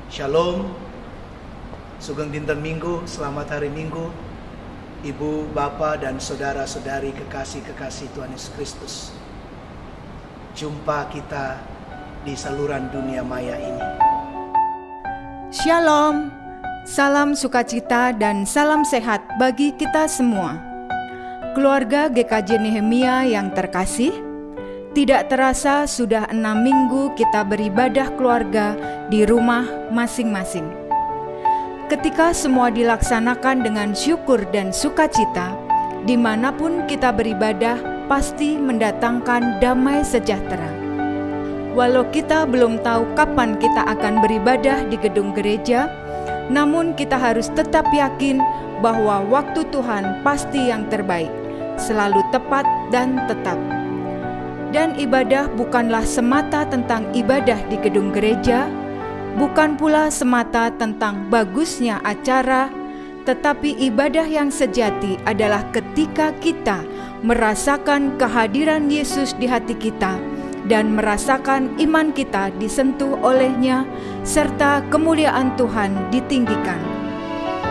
Shalom, sugeng dinten Minggu, selamat hari Minggu, Ibu, Bapak, dan saudara-saudari kekasih-kekasih Tuhan Yesus Kristus. Jumpa kita di saluran dunia maya ini. Shalom, salam sukacita dan salam sehat bagi kita semua. Keluarga GKJ Nehemia yang terkasih, tidak terasa sudah 6 minggu kita beribadah keluarga di rumah masing-masing. Ketika semua dilaksanakan dengan syukur dan sukacita, dimanapun kita beribadah pasti mendatangkan damai sejahtera. Walau kita belum tahu kapan kita akan beribadah di gedung gereja, namun kita harus tetap yakin bahwa waktu Tuhan pasti yang terbaik, selalu tepat dan tetap. Dan ibadah bukanlah semata tentang ibadah di gedung gereja, bukan pula semata tentang bagusnya acara, tetapi ibadah yang sejati adalah ketika kita merasakan kehadiran Yesus di hati kita dan merasakan iman kita disentuh olehnya serta kemuliaan Tuhan ditinggikan.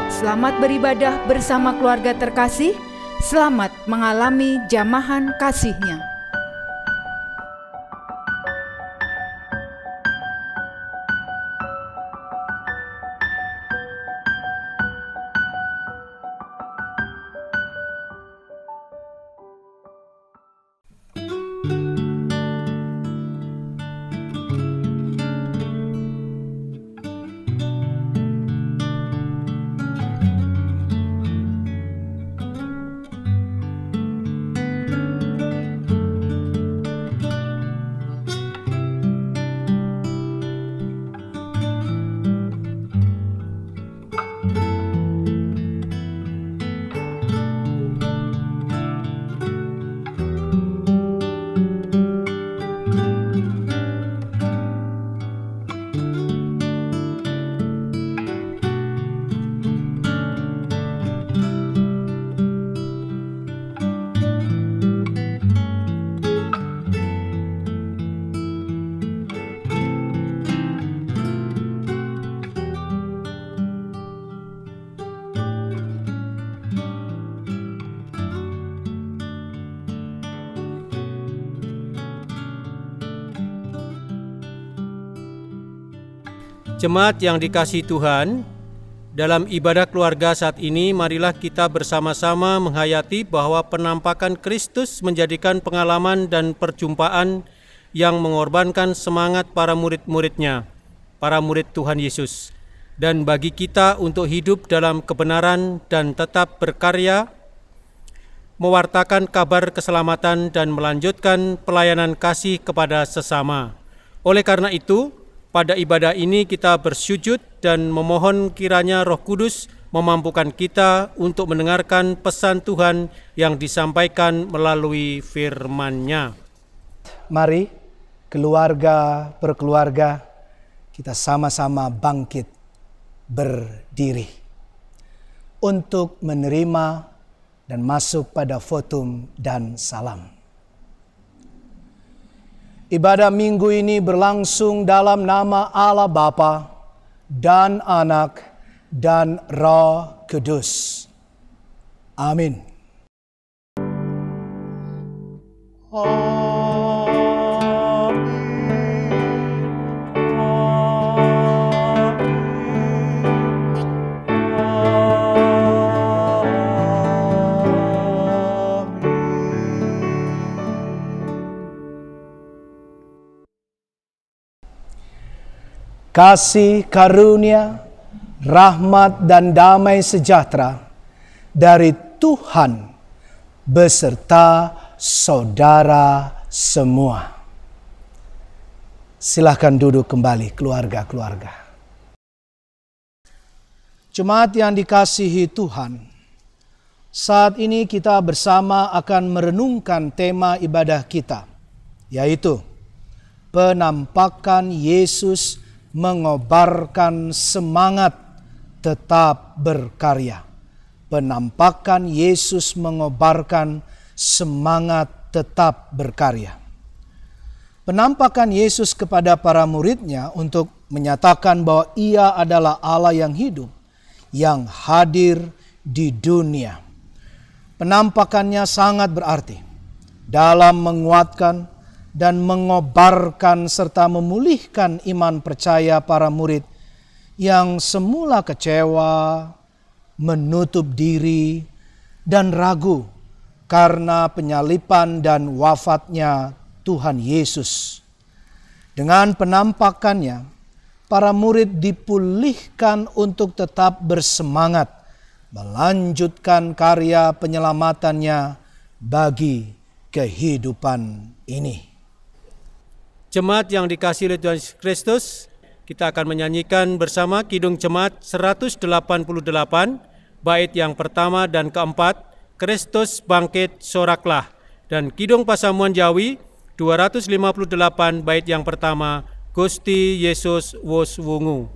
Selamat beribadah bersama keluarga terkasih, selamat mengalami jamahan kasih-Nya. Jemaat yang dikasihi Tuhan, dalam ibadah keluarga saat ini marilah kita bersama-sama menghayati bahwa penampakan Kristus menjadikan pengalaman dan perjumpaan yang mengorbankan semangat para murid-muridnya, para murid Tuhan Yesus. Dan bagi kita untuk hidup dalam kebenaran dan tetap berkarya, mewartakan kabar keselamatan dan melanjutkan pelayanan kasih kepada sesama. Oleh karena itu, pada ibadah ini kita bersujud dan memohon kiranya Roh Kudus memampukan kita untuk mendengarkan pesan Tuhan yang disampaikan melalui firman-Nya. Mari, keluarga per keluarga, kita sama-sama bangkit berdiri untuk menerima dan masuk pada votum dan salam. Ibadah minggu ini berlangsung dalam nama Allah Bapa dan Anak dan Roh Kudus. Amin. Kasih karunia, rahmat dan damai sejahtera dari Tuhan beserta saudara semua. Silakan duduk kembali keluarga-keluarga. Jemaat yang dikasihi Tuhan, saat ini kita bersama akan merenungkan tema ibadah kita, yaitu penampakan Yesus mengobarkan semangat tetap berkarya. Penampakan Yesus mengobarkan semangat tetap berkarya. Penampakan Yesus kepada para murid-Nya untuk menyatakan bahwa Ia adalah Allah yang hidup, yang hadir di dunia. Penampakannya sangat berarti dalam menguatkan dan mengobarkan serta memulihkan iman percaya para murid yang semula kecewa, menutup diri, dan ragu karena penyaliban dan wafatnya Tuhan Yesus. Dengan penampakannya, para murid dipulihkan untuk tetap bersemangat melanjutkan karya penyelamatannya bagi kehidupan ini. Jemaat yang dikasihi oleh Tuhan Yesus Kristus, kita akan menyanyikan bersama Kidung Jemaat 188, bait yang pertama dan keempat, Kristus bangkit soraklah, dan Kidung Pasamuan Jawi 258, bait yang pertama, Gusti Yesus wus wungu.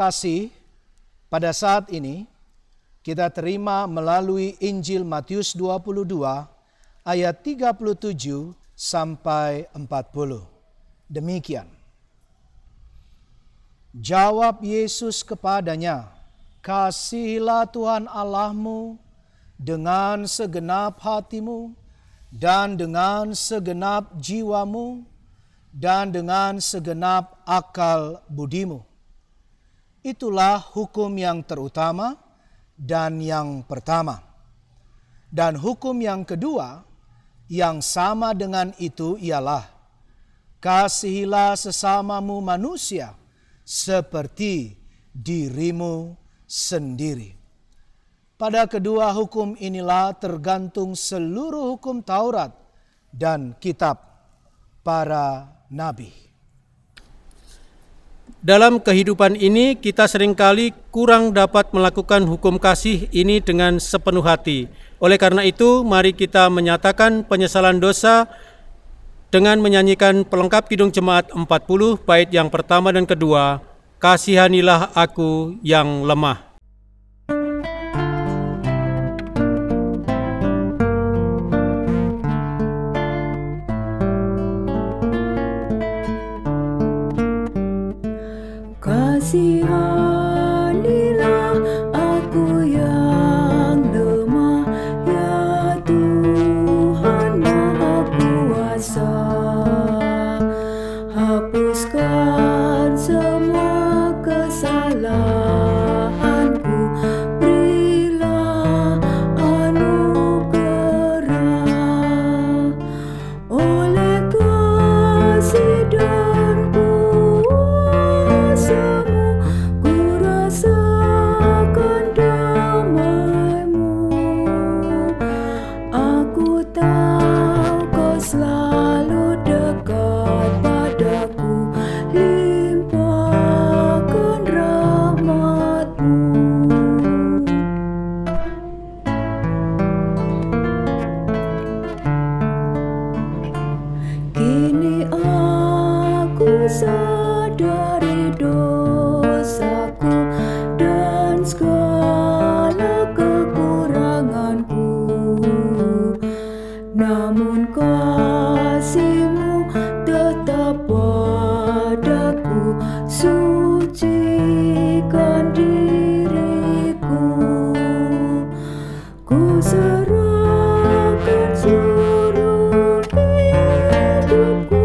Kasih pada saat ini kita terima melalui Injil Matius 22 ayat 37 sampai 40. Demikian. Jawab Yesus kepadanya, "Kasihilah Tuhan Allahmu dengan segenap hatimu dan dengan segenap jiwamu dan dengan segenap akal budimu. Itulah hukum yang terutama dan yang pertama. Dan hukum yang kedua yang sama dengan itu ialah, kasihilah sesamamu manusia seperti dirimu sendiri. Pada kedua hukum inilah tergantung seluruh hukum Taurat dan kitab para nabi." Dalam kehidupan ini kita seringkali kurang dapat melakukan hukum kasih ini dengan sepenuh hati. Oleh karena itu, mari kita menyatakan penyesalan dosa dengan menyanyikan pelengkap Kidung Jemaat 40 bait yang pertama dan kedua, Kasihanilah Aku yang Lemah. Kasihanilah aku yang lemah, ya Tuhan Maha Kuasa. Hapuskan semua kesalahanku, berilah anugerah. Oleh kasih dan kuasa-Mu, ku rasakan damai-Mu. Aku tahu Kau selalu dekat padaku, limpahkan rahmat-Mu. Kini aku sadari dosaku dan segala kekuranganku, namun kasih-Mu tetap padaku, sucikan diriku. Ku serahkan seluruh hidupku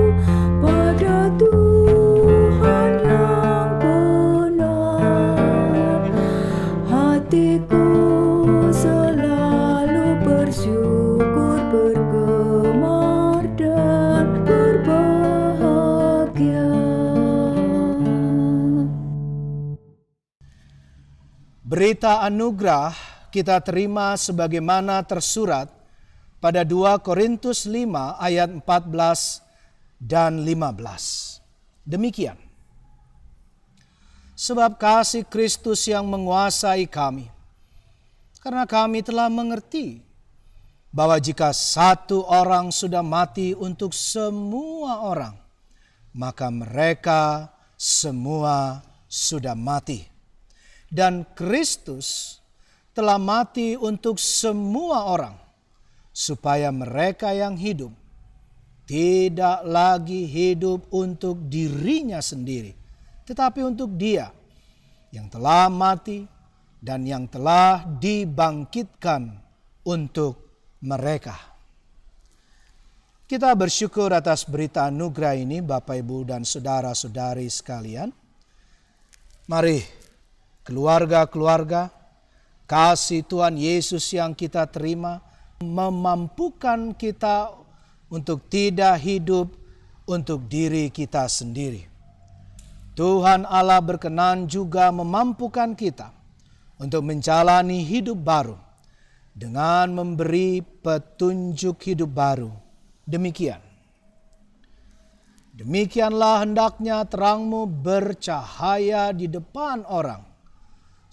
pada Tuhan yang benar. Hatiku selalu bersyukur, bergemar dan berbahagia. Berita anugerah kita terima sebagaimana tersurat pada 2 Korintus 5 ayat 14 dan 15. Demikian. Sebab kasih Kristus yang menguasai kami, karena kami telah mengerti bahwa jika satu orang sudah mati untuk semua orang, maka mereka semua sudah mati. Dan Kristus telah mati untuk semua orang, supaya mereka yang hidup tidak lagi hidup untuk dirinya sendiri, tetapi untuk Dia yang telah mati dan yang telah dibangkitkan untuk mereka. Kita bersyukur atas berita anugerah ini, Bapak, Ibu, dan saudara-saudari sekalian. Mari keluarga-keluarga, kasih Tuhan Yesus yang kita terima memampukan kita untuk tidak hidup untuk diri kita sendiri. Tuhan Allah berkenan juga memampukan kita untuk menjalani hidup baru dengan memberi petunjuk hidup baru. Demikianlah hendaknya terangmu bercahaya di depan orang,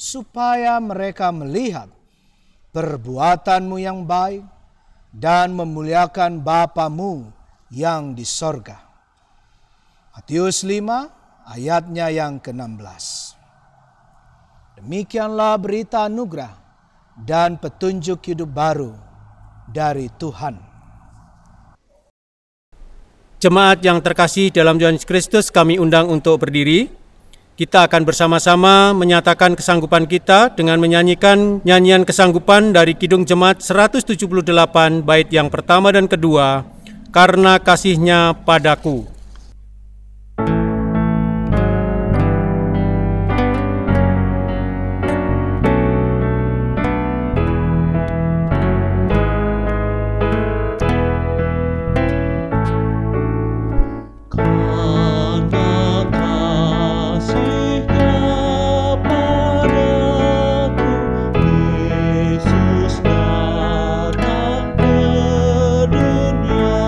supaya mereka melihat perbuatanmu yang baik dan memuliakan Bapamu yang di sorga. Matius 5 ayatnya yang ke-16. Demikianlah berita anugerah dan petunjuk hidup baru dari Tuhan. Jemaat yang terkasih dalam Tuhan Yesus Kristus, kami undang untuk berdiri. Kita akan bersama-sama menyatakan kesanggupan kita dengan menyanyikan nyanyian kesanggupan dari Kidung Jemaat 178 bait yang pertama dan kedua, Karena Kasih-Nya Padaku. Yesus datang ke dunia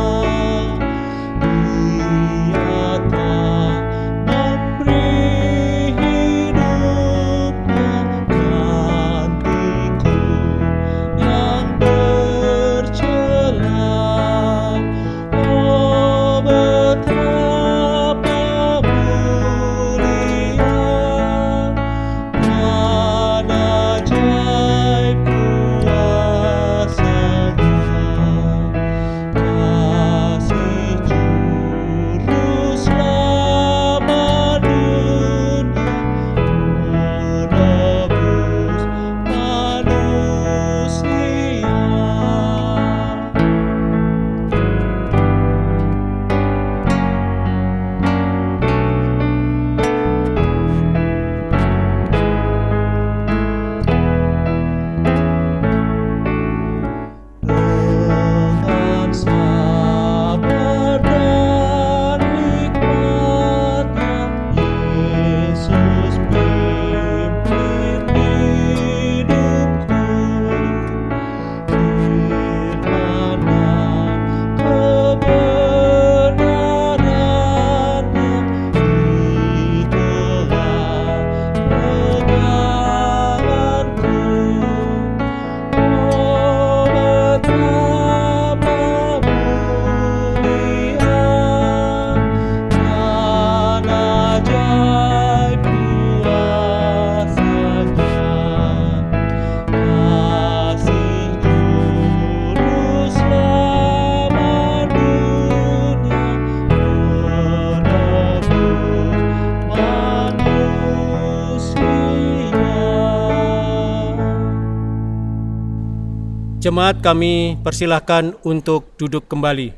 Jemaat kami persilahkan untuk duduk kembali.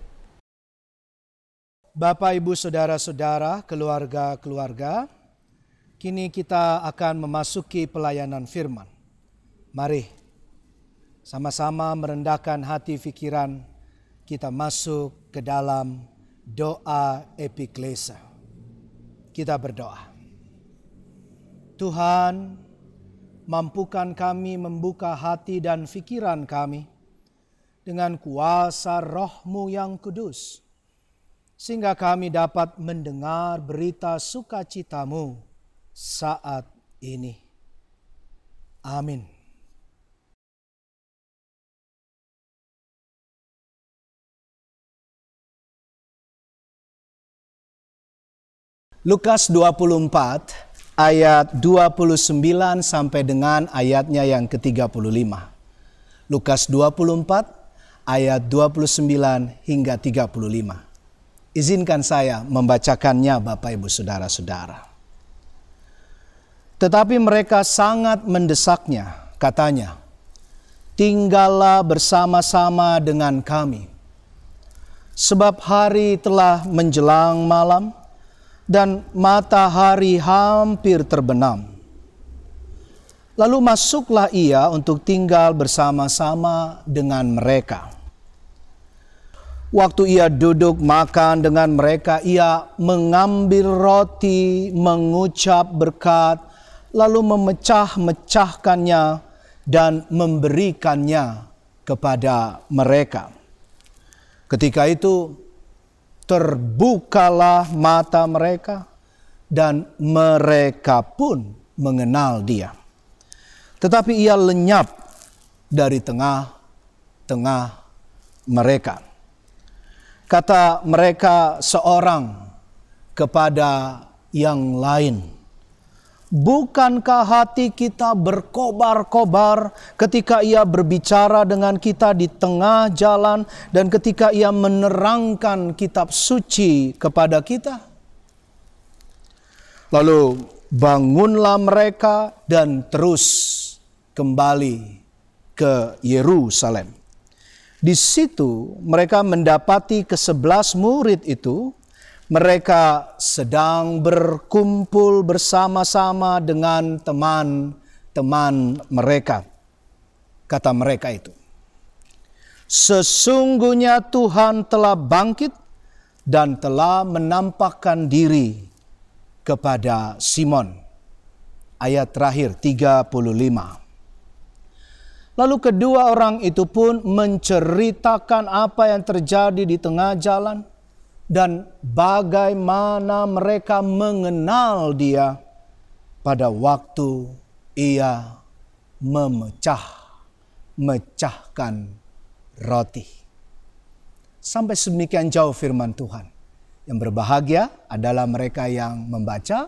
Bapak, Ibu, Saudara-saudara, keluarga-keluarga, kini kita akan memasuki pelayanan firman. Mari sama-sama merendahkan hati pikiran, kita masuk ke dalam doa epiklesa. Kita berdoa. Tuhan, mampukan kami membuka hati dan pikiran kami dengan kuasa Roh-Mu yang kudus, sehingga kami dapat mendengar berita sukacita-Mu saat ini. Amin. Lukas 24 ayat 29 sampai dengan ayatnya yang ke-35. Lukas 24 ayat 29 hingga 35. Izinkan saya membacakannya, Bapak, Ibu, Saudara-saudara. Tetapi mereka sangat mendesaknya, katanya, "Tinggallah bersama-sama dengan kami, sebab hari telah menjelang malam, dan matahari hampir terbenam." Lalu masuklah ia untuk tinggal bersama-sama dengan mereka. Waktu ia duduk makan dengan mereka, ia mengambil roti, mengucap berkat, lalu memecah-mecahkannya dan memberikannya kepada mereka. Ketika itu terbukalah mata mereka, dan mereka pun mengenal dia. Tetapi ia lenyap dari tengah-tengah mereka. Kata mereka seorang kepada yang lain, "Bukankah hati kita berkobar-kobar ketika ia berbicara dengan kita di tengah jalan dan ketika ia menerangkan kitab suci kepada kita?" Lalu bangunlah mereka dan terus kembali ke Yerusalem. Di situ mereka mendapati ke-11 murid itu. Mereka sedang berkumpul bersama-sama dengan teman-teman mereka. Kata mereka itu, "Sesungguhnya Tuhan telah bangkit dan telah menampakkan diri kepada Simon." Ayat terakhir 35. Lalu kedua orang itu pun menceritakan apa yang terjadi di tengah jalan dan bagaimana mereka mengenal dia pada waktu ia memecahkan roti. Sampai sedemikian jauh firman Tuhan. Yang berbahagia adalah mereka yang membaca,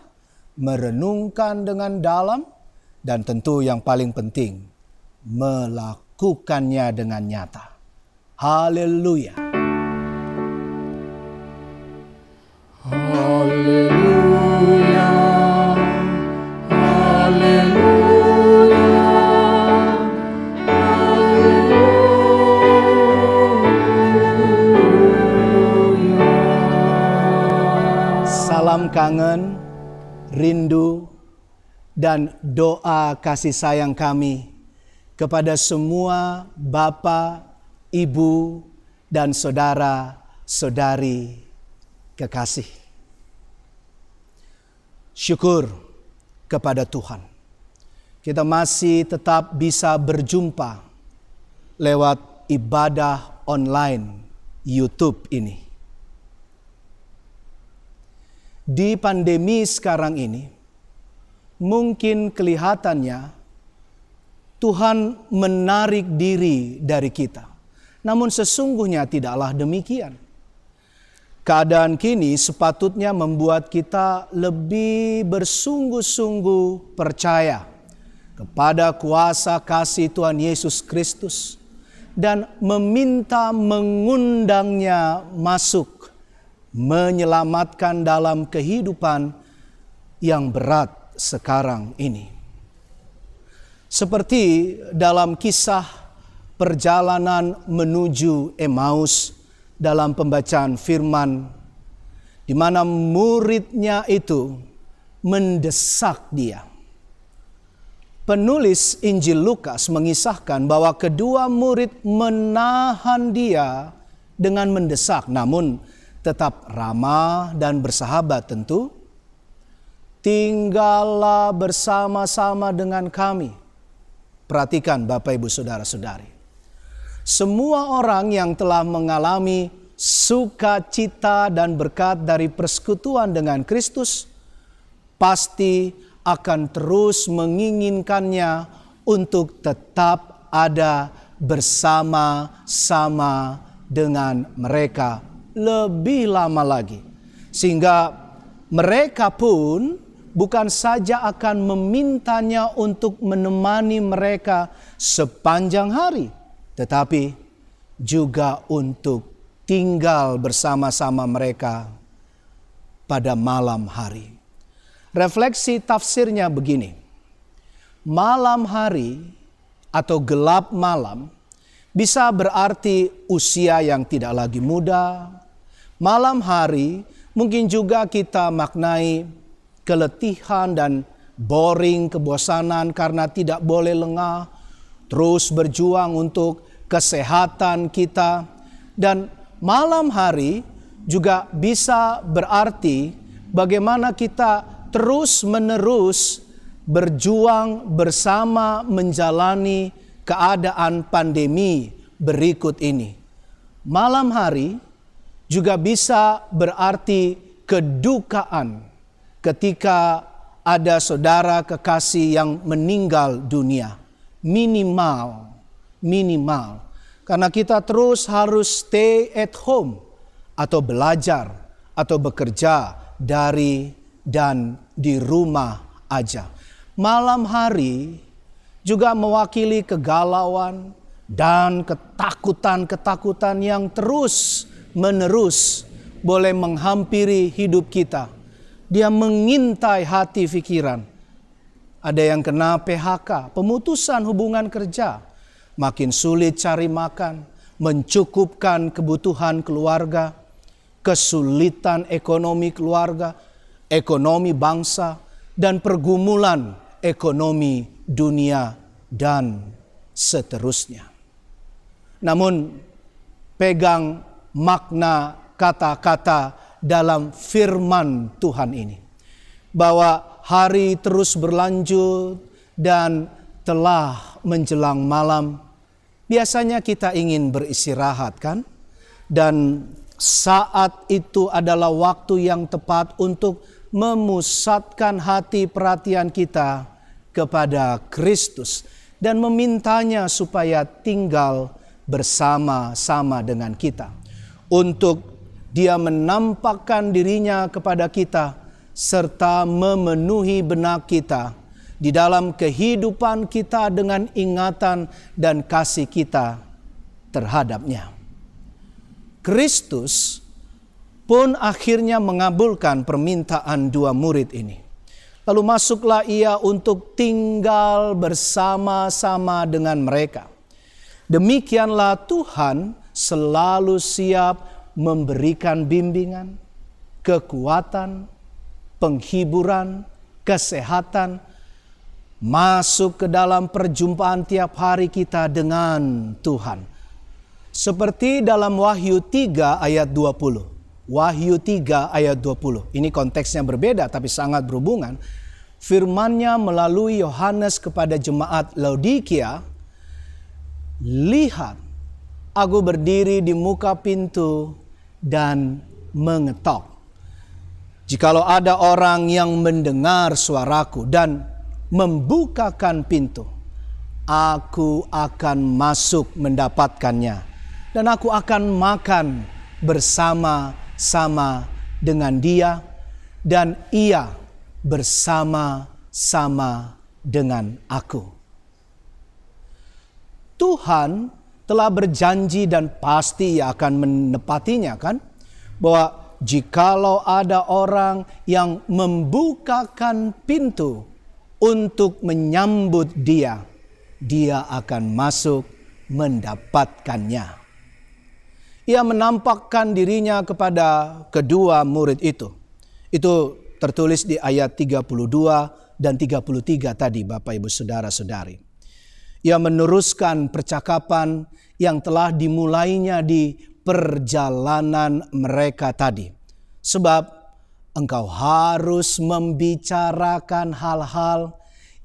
merenungkan dengan dalam, dan tentu yang paling penting, melakukannya dengan nyata. Haleluya. Haleluya, haleluya, haleluya. Salam kangen, rindu, dan doa kasih sayang kami kepada semua Bapak, Ibu, dan saudara-saudari kekasih. Syukur kepada Tuhan. Kita masih tetap bisa berjumpa lewat ibadah online YouTube ini. Di pandemi sekarang ini, mungkin kelihatannya Tuhan menarik diri dari kita. Namun sesungguhnya tidaklah demikian. Keadaan kini sepatutnya membuat kita lebih bersungguh-sungguh percaya kepada kuasa kasih Tuhan Yesus Kristus dan meminta mengundangnya masuk menyelamatkan dalam kehidupan yang berat sekarang ini. Seperti dalam kisah perjalanan menuju Emmaus dalam pembacaan firman, di mana muridnya itu mendesak dia. Penulis Injil Lukas mengisahkan bahwa kedua murid menahan dia dengan mendesak, namun tetap ramah dan bersahabat tentu. Tinggallah bersama-sama dengan kami. Perhatikan Bapak Ibu Saudara-saudari. Semua orang yang telah mengalami sukacita dan berkat dari persekutuan dengan Kristus pasti akan terus menginginkannya untuk tetap ada bersama-sama dengan mereka lebih lama lagi. Sehingga mereka pun bukan saja akan memintanya untuk menemani mereka sepanjang hari, tetapi juga untuk tinggal bersama-sama mereka pada malam hari. Refleksi tafsirnya begini. Malam hari atau gelap malam bisa berarti usia yang tidak lagi muda. Malam hari mungkin juga kita maknai keletihan dan boring, kebosanan karena tidak boleh lengah, terus berjuang untuk kesehatan kita. Dan malam hari juga bisa berarti bagaimana kita terus-menerus berjuang bersama menjalani keadaan pandemi berikut ini. Malam hari juga bisa berarti kedukaan ketika ada saudara kekasih yang meninggal dunia. Minimal. Karena kita terus harus stay at home atau belajar atau bekerja dari dan di rumah aja. Malam hari juga mewakili kegalauan dan ketakutan-ketakutan yang terus-menerus boleh menghampiri hidup kita. Dia mengintai hati pikiran. Ada yang kena PHK, pemutusan hubungan kerja. Makin sulit cari makan, mencukupkan kebutuhan keluarga, kesulitan ekonomi keluarga, ekonomi bangsa, dan pergumulan ekonomi dunia, dan seterusnya. Namun, pegang makna kata-kata dalam firman Tuhan ini, bahwa hari terus berlanjut dan telah menjelang malam. Biasanya kita ingin beristirahat, kan? Dan saat itu adalah waktu yang tepat untuk memusatkan hati perhatian kita kepada Kristus dan memintanya supaya tinggal bersama-sama dengan kita, untuk Dia menampakkan dirinya kepada kita serta memenuhi benak kita di dalam kehidupan kita dengan ingatan dan kasih kita terhadapnya. Kristus pun akhirnya mengabulkan permintaan dua murid ini. Lalu masuklah ia untuk tinggal bersama-sama dengan mereka. Demikianlah Tuhan selalu siap memberikan bimbingan, kekuatan, penghiburan, kesehatan, masuk ke dalam perjumpaan tiap hari kita dengan Tuhan. Seperti dalam Wahyu 3 ayat 20. Wahyu 3 ayat 20. Ini konteksnya berbeda tapi sangat berhubungan. Firman-Nya melalui Yohanes kepada jemaat Laodikia, "Lihat, aku berdiri di muka pintu dan mengetok. Jikalau ada orang yang mendengar suaraku dan membukakan pintu, aku akan masuk mendapatkannya, dan aku akan makan bersama-sama dengan dia, dan ia bersama-sama dengan aku." Tuhan telah berjanji dan pasti Ia akan menepatinya, kan? Bahwa jikalau ada orang yang membukakan pintu untuk menyambut dia, dia akan masuk mendapatkannya. Ia menampakkan dirinya kepada kedua murid itu. Itu tertulis di ayat 32 dan 33 tadi, Bapak Ibu Saudara-saudari. Ia meneruskan percakapan yang telah dimulainya di perjalanan mereka tadi. Sebab engkau harus membicarakan hal-hal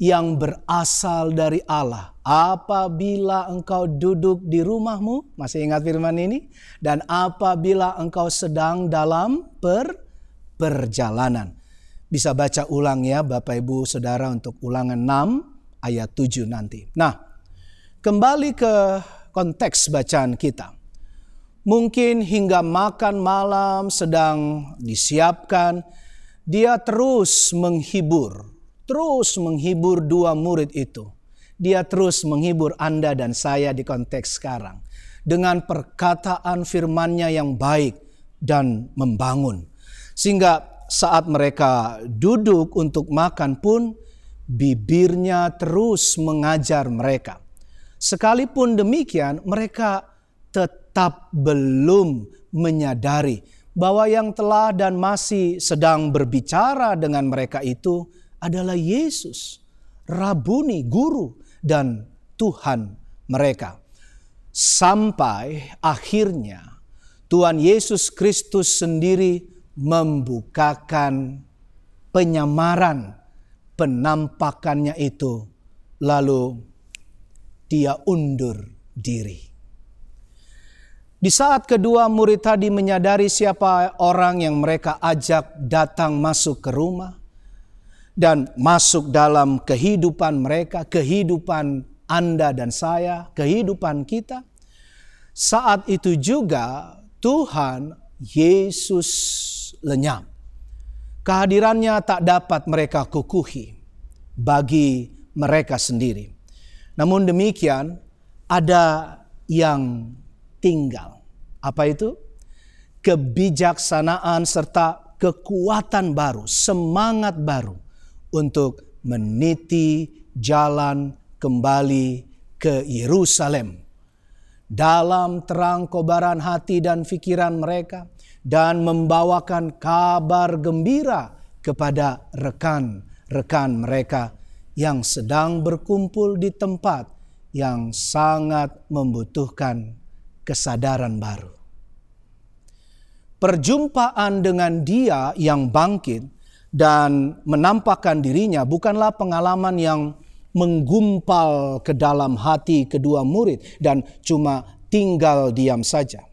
yang berasal dari Allah apabila engkau duduk di rumahmu, masih ingat firman ini? Dan apabila engkau sedang dalam perjalanan. Bisa baca ulang ya Bapak Ibu Saudara untuk ulangan 6 ayat 7 nanti. Nah, kembali ke konteks bacaan kita. Mungkin hingga makan malam sedang disiapkan, dia terus menghibur dua murid itu. Dia terus menghibur Anda dan saya di konteks sekarang. Dengan perkataan firman-Nya yang baik dan membangun. Sehingga saat mereka duduk untuk makan pun, bibirnya terus mengajar mereka. Sekalipun demikian, mereka tetap belum menyadari bahwa yang telah dan masih sedang berbicara dengan mereka itu adalah Yesus, Rabuni, Guru, dan Tuhan mereka. Sampai akhirnya Tuhan Yesus Kristus sendiri membukakan penyamaran penampakannya itu, lalu dia undur diri. Di saat kedua murid tadi menyadari siapa orang yang mereka ajak datang masuk ke rumah dan masuk dalam kehidupan mereka, kehidupan Anda dan saya, kehidupan kita, saat itu juga Tuhan Yesus lenyap. Kehadirannya tak dapat mereka kukuhi bagi mereka sendiri. Namun demikian, ada yang tinggal. Apa itu? Kebijaksanaan serta kekuatan baru, semangat baru untuk meniti jalan kembali ke Yerusalem. Dalam terang kobaran hati dan pikiran mereka, dan membawakan kabar gembira kepada rekan-rekan mereka yang sedang berkumpul di tempat yang sangat membutuhkan kesadaran baru. Perjumpaan dengan Dia yang bangkit dan menampakkan dirinya bukanlah pengalaman yang menggumpal ke dalam hati kedua murid dan cuma tinggal diam saja.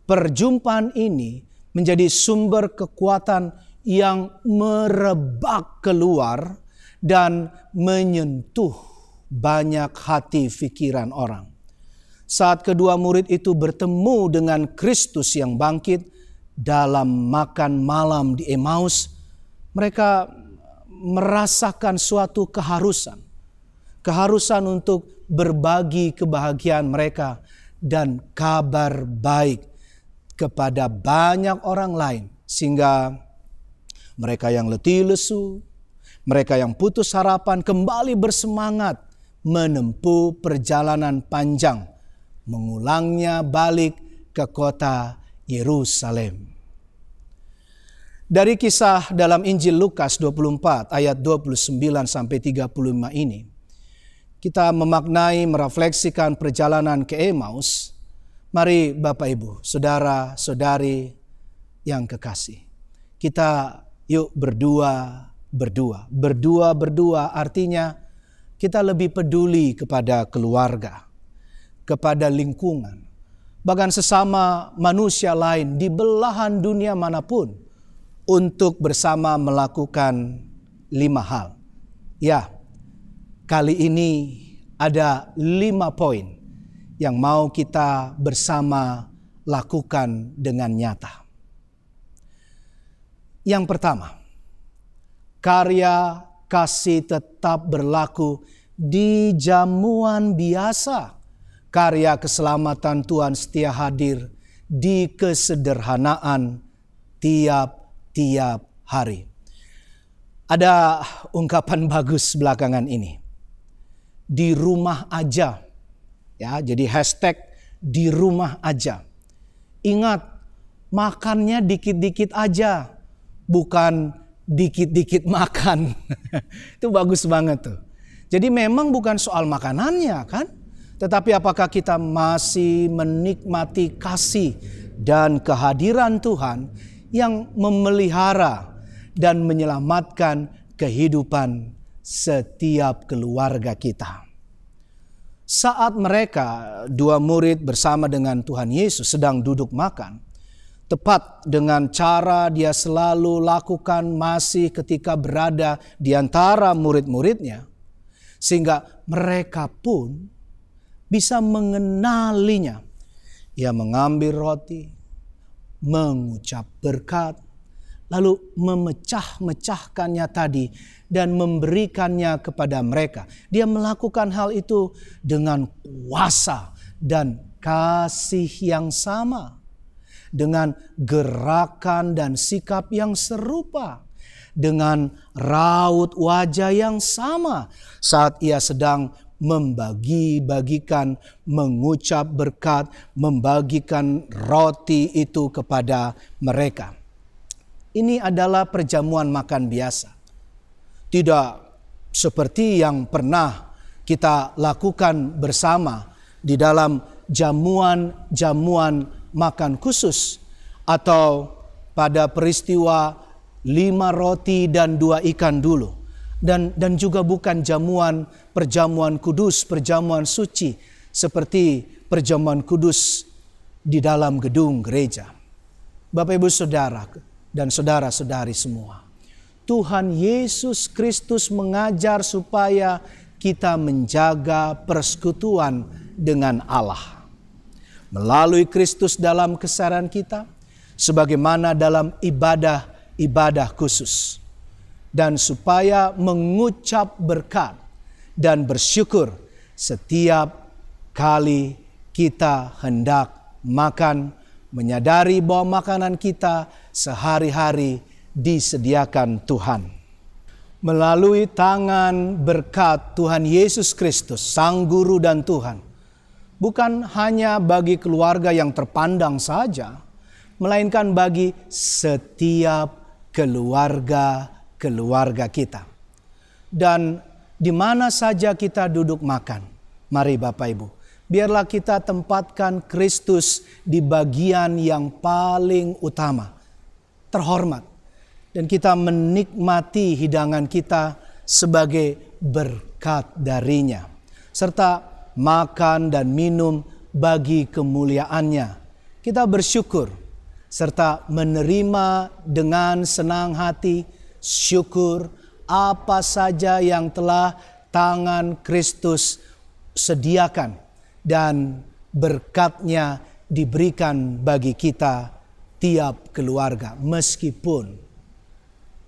Perjumpaan ini menjadi sumber kekuatan yang merebak keluar dan menyentuh banyak hati pikiran orang. Saat kedua murid itu bertemu dengan Kristus yang bangkit dalam makan malam di Emmaus, mereka merasakan suatu keharusan untuk berbagi kebahagiaan mereka dan kabar baik kepada banyak orang lain, sehingga mereka yang letih lesu, mereka yang putus harapan kembali bersemangat menempuh perjalanan panjang, mengulangnya balik ke kota Yerusalem. Dari kisah dalam Injil Lukas 24 ayat 29 sampai 35 ini, kita memaknai, merefleksikan perjalanan ke Emmaus. Mari Bapak Ibu, saudara-saudari yang kekasih, kita yuk berdua artinya kita lebih peduli kepada keluarga, kepada lingkungan, bahkan sesama manusia lain di belahan dunia manapun, untuk bersama melakukan 5 hal. Ya, kali ini ada 5 poin yang mau kita bersama lakukan dengan nyata. Yang pertama, karya kasih tetap berlaku di jamuan biasa. Karya keselamatan Tuhan setia hadir di kesederhanaan tiap-tiap hari. Ada ungkapan bagus belakangan ini. Di rumah aja Ya, jadi hashtag di rumah aja. Ingat, makannya dikit-dikit aja, bukan dikit-dikit makan. Itu bagus banget tuh. Jadi memang bukan soal makanannya kan, tetapi apakah kita masih menikmati kasih dan kehadiran Tuhan yang memelihara dan menyelamatkan kehidupan setiap keluarga kita. Saat mereka, dua murid bersama dengan Tuhan Yesus sedang duduk makan, tepat dengan cara dia selalu lakukan masih ketika berada di antara murid-muridnya, sehingga mereka pun bisa mengenalinya. Ia mengambil roti, mengucap berkat, lalu memecah-mecahkannya tadi dan memberikannya kepada mereka. Dia melakukan hal itu dengan kuasa dan kasih yang sama, dengan gerakan dan sikap yang serupa, dengan raut wajah yang sama saat ia sedang membagi-bagikan, mengucap berkat, membagikan roti itu kepada mereka. Ini adalah perjamuan makan biasa. Tidak seperti yang pernah kita lakukan bersama di dalam jamuan-jamuan makan khusus, atau pada peristiwa 5 roti dan 2 ikan dulu. Dan juga bukan perjamuan kudus, perjamuan suci seperti perjamuan kudus di dalam gedung gereja. Bapak Ibu Saudara dan saudara-saudari semua, Tuhan Yesus Kristus mengajar supaya kita menjaga persekutuan dengan Allah melalui Kristus dalam kesadaran kita, sebagaimana dalam ibadah khusus, dan supaya mengucap berkat dan bersyukur setiap kali kita hendak makan, menyadari bahwa makanan kita sehari-hari disediakan Tuhan. Melalui tangan berkat Tuhan Yesus Kristus, Sang Guru dan Tuhan, bukan hanya bagi keluarga yang terpandang saja, melainkan bagi setiap keluarga kita. Dan di mana saja kita duduk makan, mari Bapak Ibu, biarlah kita tempatkan Kristus di bagian yang paling utama, terhormat. Dan kita menikmati hidangan kita sebagai berkat darinya, serta makan dan minum bagi kemuliaannya. Kita bersyukur serta menerima dengan senang hati syukur apa saja yang telah tangan Kristus sediakan dan berkatnya diberikan bagi kita tiap keluarga, meskipun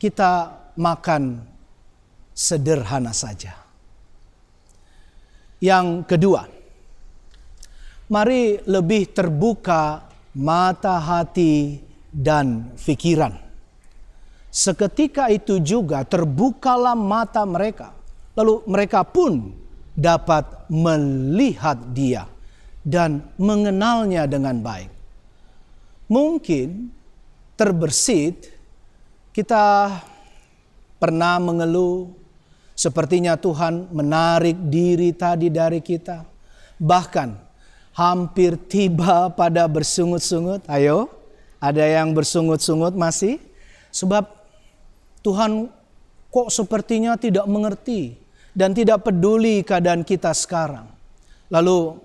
kita makan sederhana saja. Yang kedua, mari lebih terbuka mata hati dan pikiran. Seketika itu juga terbukalah mata mereka, lalu mereka pun dapat melihat Dia dan mengenalnya dengan baik. Mungkin terbersit kita pernah mengeluh, sepertinya Tuhan menarik diri tadi dari kita. Bahkan hampir tiba pada bersungut-sungut. Ayo, ada yang bersungut-sungut masih? Sebab Tuhan kok sepertinya tidak mengerti dan tidak peduli keadaan kita sekarang. Lalu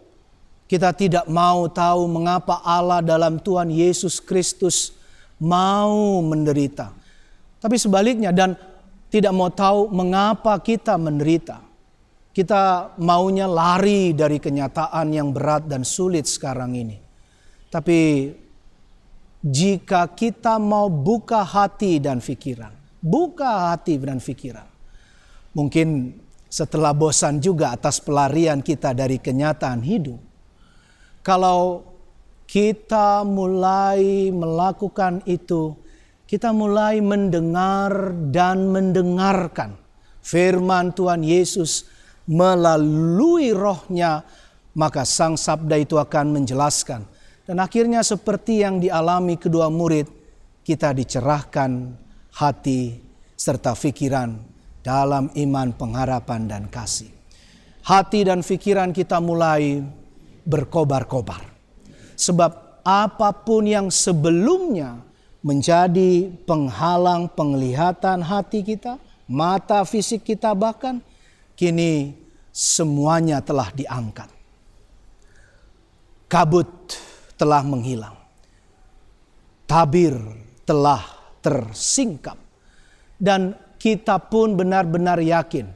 kita tidak mau tahu mengapa Allah dalam Tuhan Yesus Kristus mau menderita. Tapi sebaliknya, dan tidak mau tahu mengapa kita menderita. Kita maunya lari dari kenyataan yang berat dan sulit sekarang ini. Tapi jika kita mau buka hati dan pikiran, mungkin setelah bosan juga atas pelarian kita dari kenyataan hidup, kalau kita mulai melakukan itu, kita mulai mendengar dan mendengarkan firman Tuhan Yesus melalui Roh-Nya Maka sang sabda itu akan menjelaskan. Dan akhirnya seperti yang dialami kedua murid, kita dicerahkan hati serta pikiran dalam iman, pengharapan, dan kasih. Hati dan pikiran kita mulai berkobar-kobar. Sebab apapun yang sebelumnya menjadi penghalang penglihatan hati kita, mata fisik kita bahkan, kini semuanya telah diangkat. Kabut telah menghilang. Tabir telah tersingkap. Dan kita pun benar-benar yakin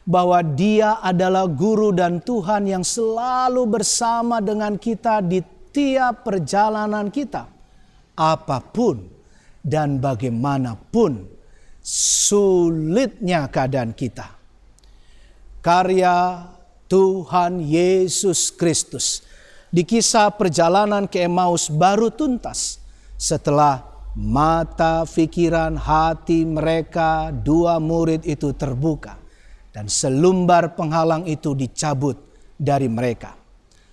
bahwa Dia adalah Guru dan Tuhan yang selalu bersama dengan kita di tiap perjalanan kita. Apapun dan bagaimanapun sulitnya keadaan kita. Karya Tuhan Yesus Kristus di kisah perjalanan ke Emmaus baru tuntas setelah mata, pikiran, hati mereka, dua murid itu terbuka. Dan selumbar penghalang itu dicabut dari mereka.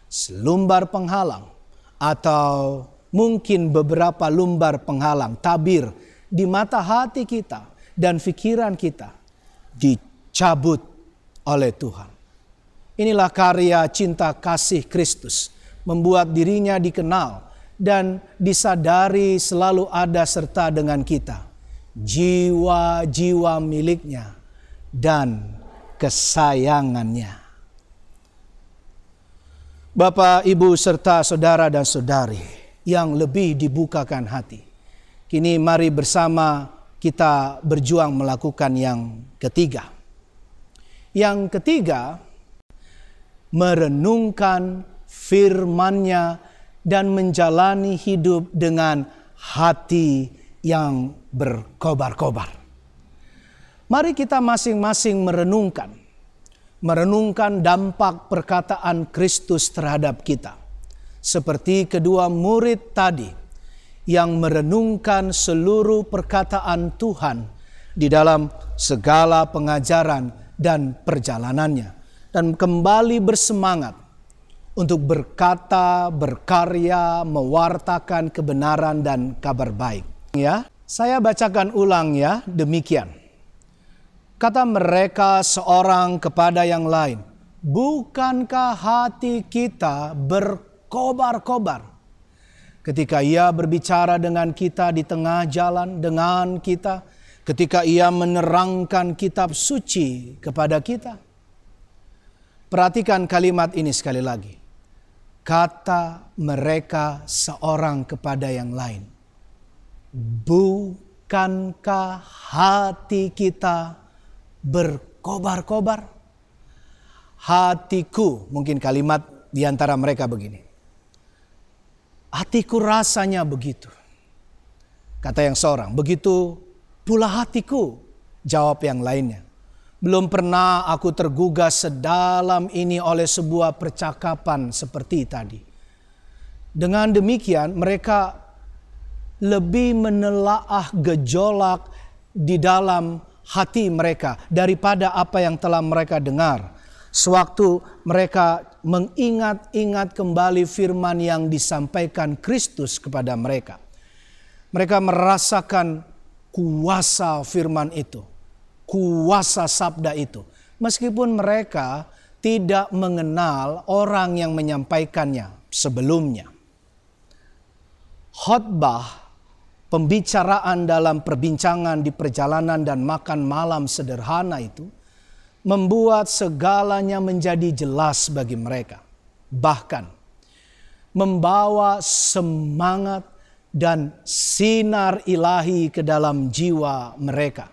Selumbar penghalang atau mungkin beberapa lumbar penghalang, tabir di mata hati kita dan pikiran kita dicabut oleh Tuhan. Inilah karya cinta kasih Kristus, membuat dirinya dikenal dan disadari selalu ada serta dengan kita. Jiwa-jiwa miliknya dan kesayangannya. Bapak, Ibu, serta saudara dan saudari yang lebih dibukakan hati. Kini mari bersama kita berjuang melakukan yang ketiga. Yang ketiga, merenungkan firman-Nya dan menjalani hidup dengan hati yang berkobar-kobar. Mari kita masing-masing merenungkan dampak perkataan Kristus terhadap kita. Seperti kedua murid tadi yang merenungkan seluruh perkataan Tuhan di dalam segala pengajaran dan perjalanannya. Dan kembali bersemangat untuk berkata, berkarya, mewartakan kebenaran dan kabar baik. Ya, saya bacakan ulang ya, demikian. Kata mereka seorang kepada yang lain, bukankah hati kita berkobar-kobar ketika Ia berbicara dengan kita di tengah jalan dengan kita, ketika Ia menerangkan kitab suci kepada kita? Perhatikan kalimat ini sekali lagi. Kata mereka seorang kepada yang lain, bukankah hati kita berkobar-kobar? Hatiku, mungkin kalimat di antara mereka begini. Hatiku rasanya begitu. Kata yang seorang, begitu pula hatiku, jawab yang lainnya. Belum pernah aku tergugah sedalam ini oleh sebuah percakapan seperti tadi. Dengan demikian mereka lebih menelaah gejolak di dalam hati mereka daripada apa yang telah mereka dengar. Sewaktu mereka mengingat-ingat kembali firman yang disampaikan Kristus kepada mereka. Mereka merasakan kuasa firman itu. Kuasa sabda itu. Meskipun mereka tidak mengenal orang yang menyampaikannya sebelumnya. Khotbah, pembicaraan dalam perbincangan di perjalanan dan makan malam sederhana itu membuat segalanya menjadi jelas bagi mereka. Bahkan membawa semangat dan sinar ilahi ke dalam jiwa mereka.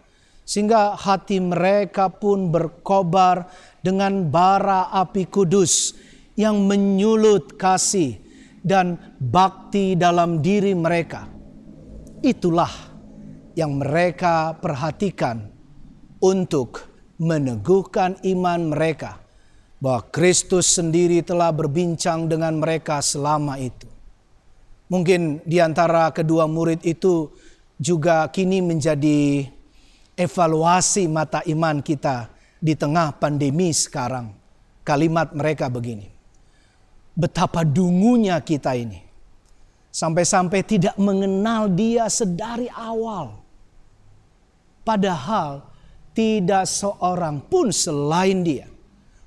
Sehingga hati mereka pun berkobar dengan bara api kudus yang menyulut kasih dan bakti dalam diri mereka. Itulah yang mereka perhatikan untuk meneguhkan iman mereka bahwa Kristus sendiri telah berbincang dengan mereka selama itu. Mungkin di antara kedua murid itu juga kini menjadi evaluasi mata iman kita di tengah pandemi sekarang. Kalimat mereka begini. betapa dungunya kita ini. Sampai-sampai tidak mengenal Dia sedari awal. Padahal tidak seorang pun selain Dia,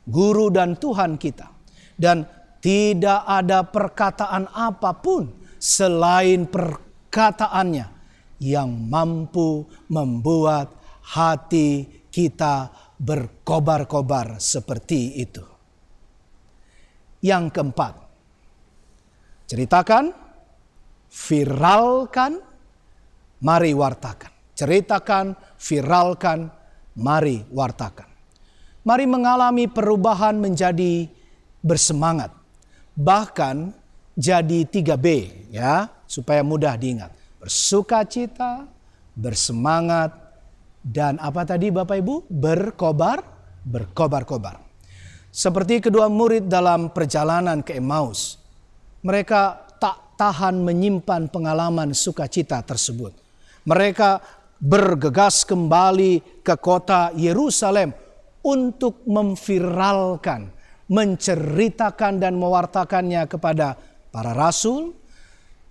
Guru dan Tuhan kita. Dan tidak ada perkataan apapun selain perkataannya yang mampu membuat hati kita berkobar-kobar seperti itu. Yang keempat, ceritakan, viralkan, mari wartakan. Ceritakan, viralkan, mari wartakan. Mari mengalami perubahan menjadi bersemangat. Bahkan jadi 3B ya, supaya mudah diingat. Bersukacita, bersemangat, dan apa tadi Bapak Ibu? Berkobar-kobar. Seperti kedua murid dalam perjalanan ke Emmaus. Mereka tak tahan menyimpan pengalaman sukacita tersebut. Mereka bergegas kembali ke kota Yerusalem untuk memviralkan, menceritakan dan mewartakannya kepada para rasul,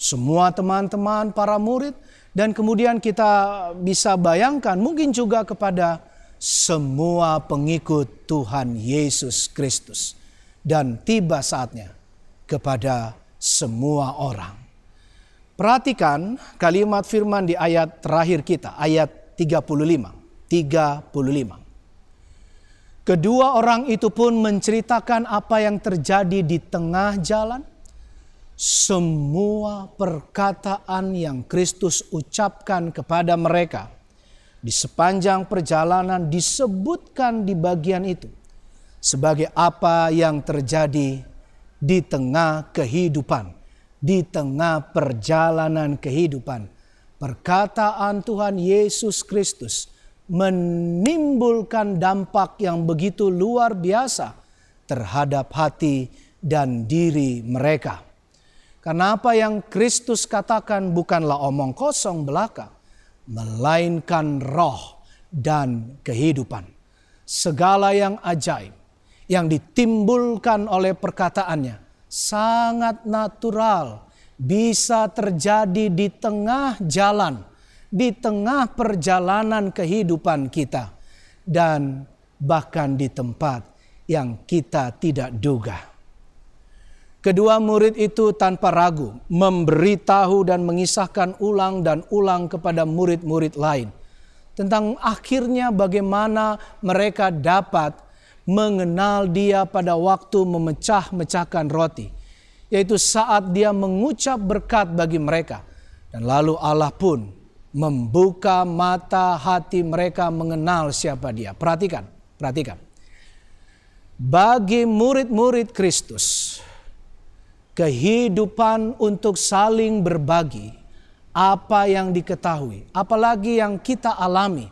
semua teman-teman, para murid, dan kemudian kita bisa bayangkan mungkin juga kepada semua pengikut Tuhan Yesus Kristus. Dan tiba saatnya kepada semua orang. Perhatikan kalimat firman di ayat terakhir kita, ayat 35. Kedua orang itu pun menceritakan apa yang terjadi di tengah jalan. Semua perkataan yang Kristus ucapkan kepada mereka di sepanjang perjalanan disebutkan di bagian itu sebagai apa yang terjadi di tengah kehidupan, di tengah perjalanan kehidupan. Perkataan Tuhan Yesus Kristus menimbulkan dampak yang begitu luar biasa terhadap hati dan diri mereka. Karena apa yang Kristus katakan bukanlah omong kosong belaka, melainkan roh dan kehidupan. Segala yang ajaib yang ditimbulkan oleh perkataannya sangat natural, bisa terjadi di tengah jalan, di tengah perjalanan kehidupan kita, dan bahkan di tempat yang kita tidak duga. Kedua murid itu tanpa ragu memberitahu dan mengisahkan ulang dan ulang kepada murid-murid lain tentang akhirnya bagaimana mereka dapat mengenal Dia pada waktu memecah-mecahkan roti, yaitu saat Dia mengucap berkat bagi mereka. Dan lalu Allah pun membuka mata hati mereka mengenal siapa Dia. Perhatikan. Bagi murid-murid Kristus, kehidupan untuk saling berbagi apa yang diketahui, apalagi yang kita alami,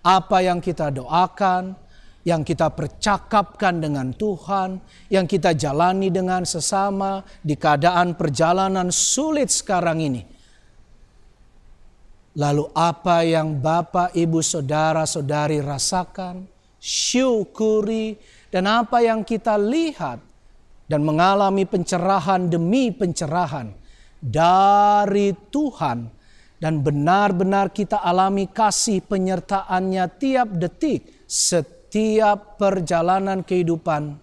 apa yang kita doakan, yang kita percakapkan dengan Tuhan, yang kita jalani dengan sesama di keadaan perjalanan sulit sekarang ini. Lalu apa yang Bapak, Ibu, Saudara-saudari rasakan, syukuri, dan apa yang kita lihat dan mengalami pencerahan demi pencerahan dari Tuhan, dan benar-benar kita alami kasih penyertaannya tiap detik, setiap perjalanan kehidupan,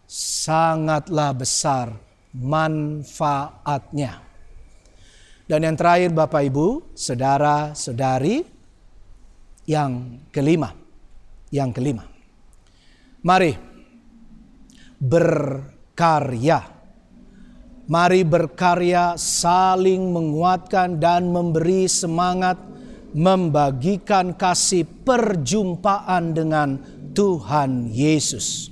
sangatlah besar manfaatnya. Dan yang terakhir Bapak Ibu, Saudara-saudari, yang kelima. Mari berkarya. Mari berkarya, saling menguatkan dan memberi semangat, membagikan kasih perjumpaan dengan Tuhan Yesus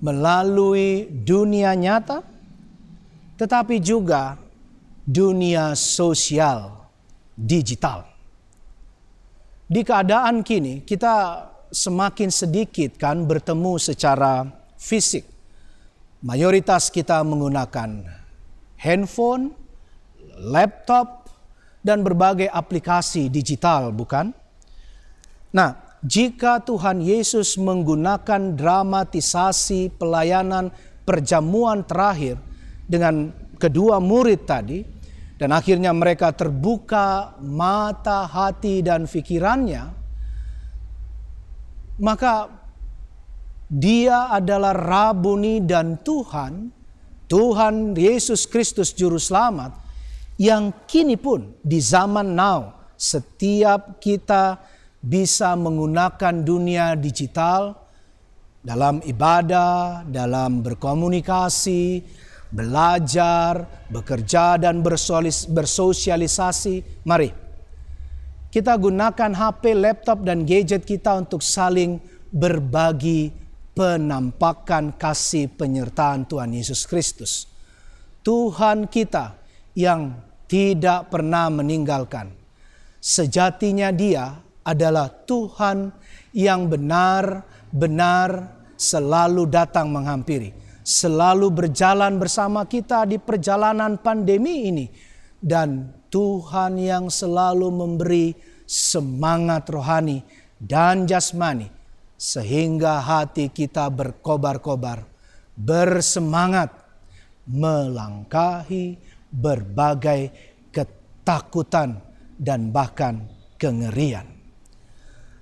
melalui dunia nyata, tetapi juga dunia sosial digital. Di keadaan kini kita semakin sedikit kan bertemu secara fisik. Mayoritas kita menggunakan handphone, laptop, dan berbagai aplikasi digital, bukan? Nah, jika Tuhan Yesus menggunakan dramatisasi pelayanan perjamuan terakhir dengan kedua murid tadi, dan akhirnya mereka terbuka mata, hati, dan pikirannya, maka Dia adalah Rabuni dan Tuhan Yesus Kristus Juru Selamat, yang kini pun di zaman now setiap kita bisa menggunakan dunia digital dalam ibadah, dalam berkomunikasi, belajar, bekerja, dan bersosialisasi. Mari kita gunakan HP, laptop, dan gadget kita untuk saling berbagi penampakan kasih penyertaan Tuhan Yesus Kristus. Tuhan kita yang tidak pernah meninggalkan. Sejatinya Dia adalah Tuhan yang benar-benar selalu datang menghampiri, selalu berjalan bersama kita di perjalanan pandemi ini, dan Tuhan yang selalu memberi semangat rohani dan jasmani sehingga hati kita berkobar-kobar, bersemangat melangkahi berbagai ketakutan dan bahkan kengerian.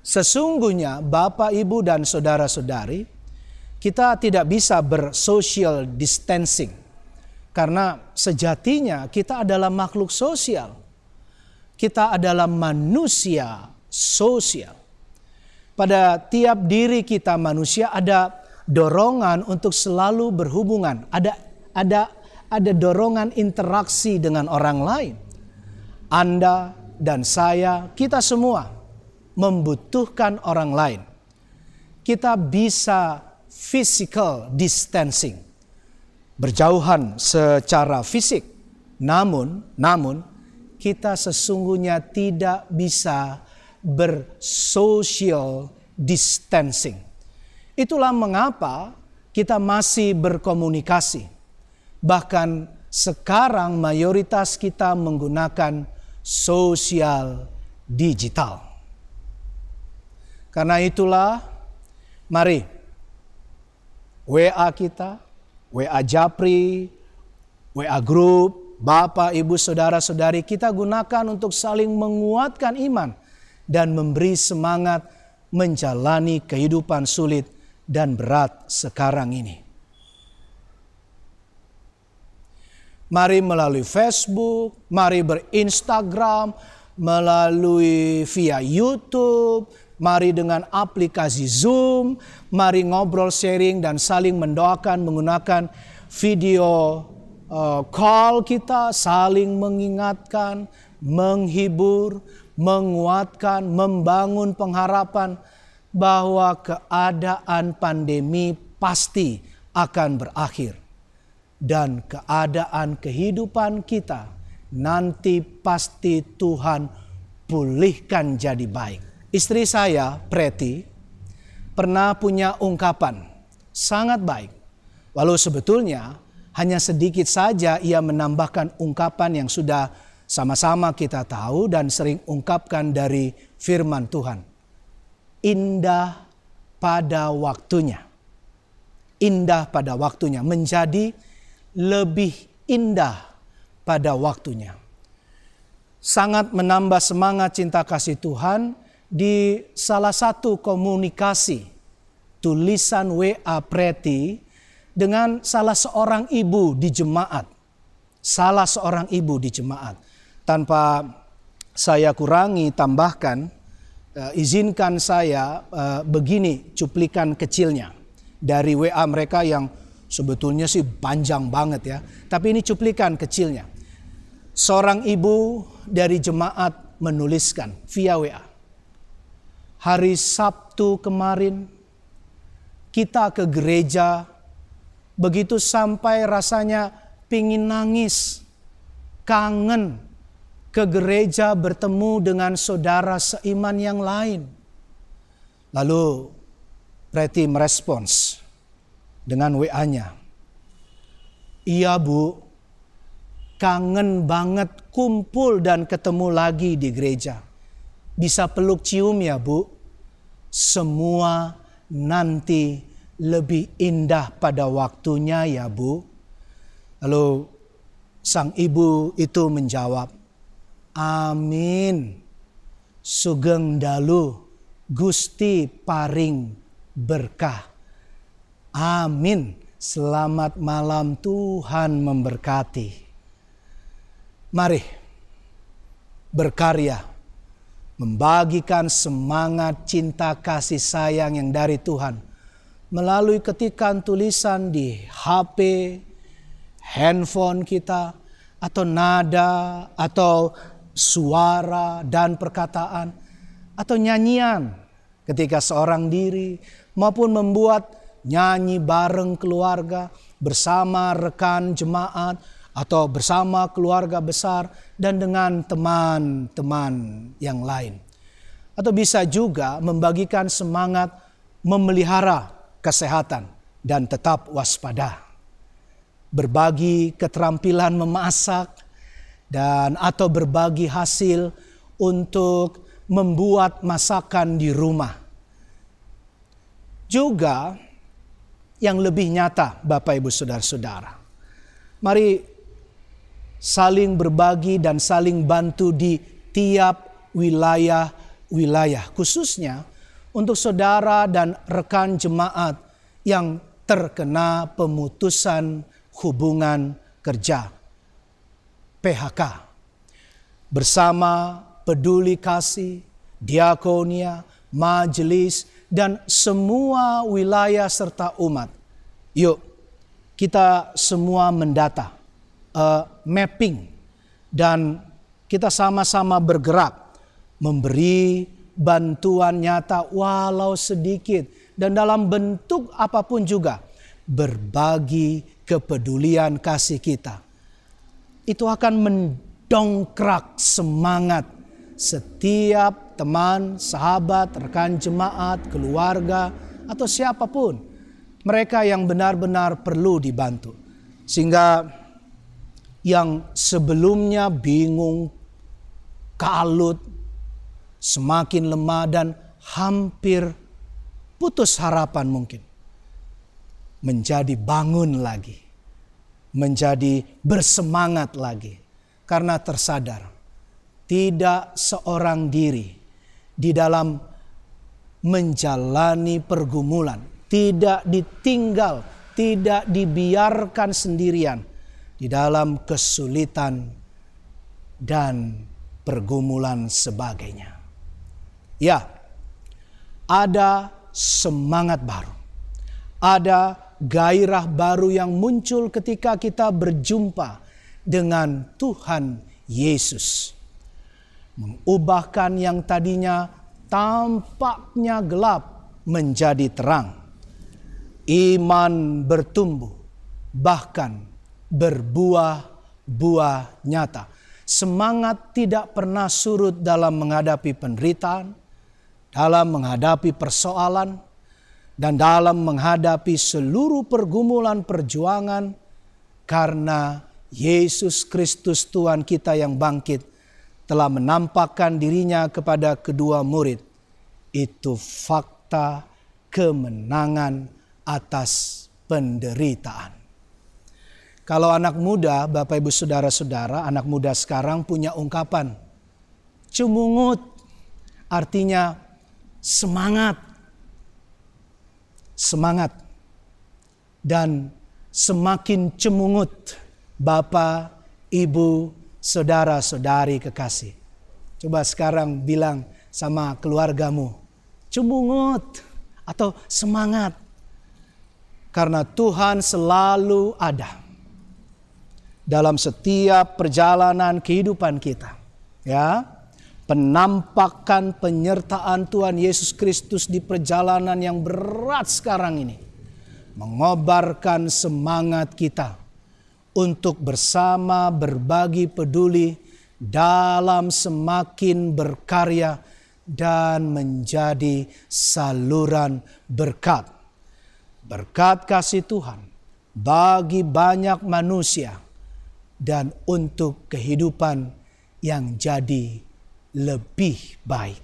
Sesungguhnya Bapak, Ibu, dan saudara-saudari, kita tidak bisa bersocial distancing karena sejatinya kita adalah makhluk sosial. Kita adalah manusia sosial. Pada tiap diri kita manusia ada dorongan untuk selalu berhubungan. Ada dorongan interaksi dengan orang lain. Anda dan saya, kita semua membutuhkan orang lain. Kita bisa physical distancing, berjauhan secara fisik. Namun kita sesungguhnya tidak bisa bersocial distancing. Itulah mengapa kita masih berkomunikasi. Bahkan sekarang mayoritas kita menggunakan sosial digital. Karena itulah, mari WA kita, WA Japri, WA Group, Bapak, Ibu, Saudara-saudari, kita gunakan untuk saling menguatkan iman dan memberi semangat menjalani kehidupan sulit dan berat sekarang ini. Mari melalui Facebook, mari berinstagram, melalui via YouTube, mari dengan aplikasi Zoom, mari ngobrol, sharing, dan saling mendoakan menggunakan video call kita, saling mengingatkan, menghibur, menguatkan, membangun pengharapan bahwa keadaan pandemi pasti akan berakhir. Dan keadaan kehidupan kita nanti pasti Tuhan pulihkan jadi baik. Istri saya, Preti, pernah punya ungkapan sangat baik. Walau sebetulnya hanya sedikit saja ia menambahkan ungkapan yang sudah sama-sama kita tahu dan sering ungkapkan dari firman Tuhan. Indah pada waktunya. Indah pada waktunya. Menjadi lebih indah pada waktunya. Sangat menambah semangat cinta kasih Tuhan di salah satu komunikasi tulisan WA Preti dengan salah seorang ibu di jemaat. Salah seorang ibu di jemaat. Tanpa saya kurangi, tambahkan, izinkan saya begini cuplikan kecilnya dari WA mereka yang sebetulnya sih panjang banget ya. Tapi ini cuplikan kecilnya. Seorang ibu dari jemaat menuliskan via WA. Hari Sabtu kemarin kita ke gereja, begitu sampai rasanya pingin nangis, kangen ke gereja bertemu dengan saudara seiman yang lain. Lalu Preti merespons dengan WA-nya. Iya Bu, kangen banget kumpul dan ketemu lagi di gereja. Bisa peluk cium ya Bu? Semua nanti lebih indah pada waktunya ya Bu. Lalu sang ibu itu menjawab, amin. Sugeng dalu Gusti paring berkah. Amin. Selamat malam, Tuhan memberkati. Mari berkarya, membagikan semangat cinta kasih sayang yang dari Tuhan melalui ketikan tulisan di HP, handphone kita, atau nada, atau suara dan perkataan, atau nyanyian ketika seorang diri, maupun membuat nyanyi bareng keluarga, bersama rekan jemaat, atau bersama keluarga besar dan dengan teman-teman yang lain. Atau bisa juga membagikan semangat memelihara kesehatan dan tetap waspada. Berbagi keterampilan memasak dan atau berbagi hasil untuk membuat masakan di rumah. Juga yang lebih nyata, Bapak Ibu Saudara-saudara, mari saling berbagi dan saling bantu di tiap wilayah, khususnya untuk saudara dan rekan jemaat yang terkena pemutusan hubungan kerja, PHK. Bersama Peduli Kasih, Diakonia, Majelis, dan semua wilayah serta umat, yuk kita semua mendata, mapping, dan kita sama-sama bergerak memberi bantuan nyata walau sedikit dan dalam bentuk apapun juga, berbagi kepedulian kasih kita. Itu akan mendongkrak semangat setiap teman, sahabat, rekan jemaat, keluarga, atau siapapun mereka yang benar-benar perlu dibantu. Sehingga yang sebelumnya bingung, kalut, semakin lemah dan hampir putus harapan mungkin, menjadi bangun lagi, menjadi bersemangat lagi, karena tersadar tidak seorang diri di dalam menjalani pergumulan, tidak ditinggal, tidak dibiarkan sendirian di dalam kesulitan dan pergumulan sebagainya. Ya, ada semangat baru, ada gairah baru yang muncul ketika kita berjumpa dengan Tuhan Yesus. Mengubahkan yang tadinya tampaknya gelap menjadi terang. Iman bertumbuh, bahkan berbuah-buah nyata. Semangat tidak pernah surut dalam menghadapi penderitaan, dalam menghadapi persoalan, dan dalam menghadapi seluruh pergumulan perjuangan, karena Yesus Kristus Tuhan kita yang bangkit telah menampakkan dirinya kepada kedua murid. Itu fakta kemenangan atas penderitaan. Kalau anak muda, Bapak Ibu Saudara-saudara, anak muda sekarang punya ungkapan cemungut, artinya semangat. Semangat. Dan semakin cemungut Bapak, Ibu, saudara-saudari kekasih. Coba sekarang bilang sama keluargamu, cemungut atau semangat. Karena Tuhan selalu ada dalam setiap perjalanan kehidupan kita. Ya, penampakan penyertaan Tuhan Yesus Kristus di perjalanan yang berat sekarang ini mengobarkan semangat kita untuk bersama berbagi peduli dalam semakin berkarya dan menjadi saluran berkat. Berkat kasih Tuhan bagi banyak manusia dan untuk kehidupan yang jadi lebih baik.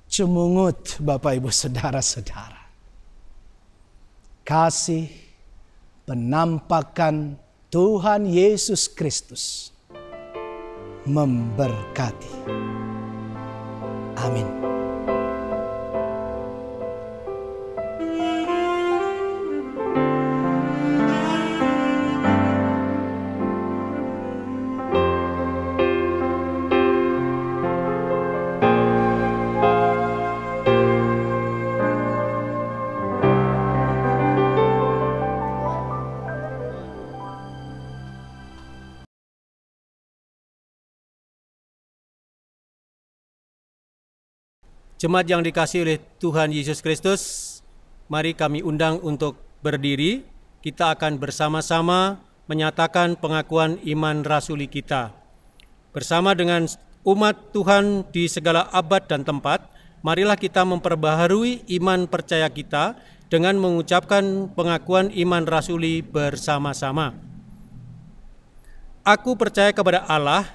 Cemungut Bapak Ibu Saudara-saudara. kasih, penampakan Tuhan Yesus Kristus memberkati. Amin. Jemaat yang dikasihi oleh Tuhan Yesus Kristus, mari kami undang untuk berdiri. Kita akan bersama-sama menyatakan pengakuan iman rasuli kita. Bersama dengan umat Tuhan di segala abad dan tempat, marilah kita memperbaharui iman percaya kita dengan mengucapkan pengakuan iman rasuli bersama-sama. Aku percaya kepada Allah,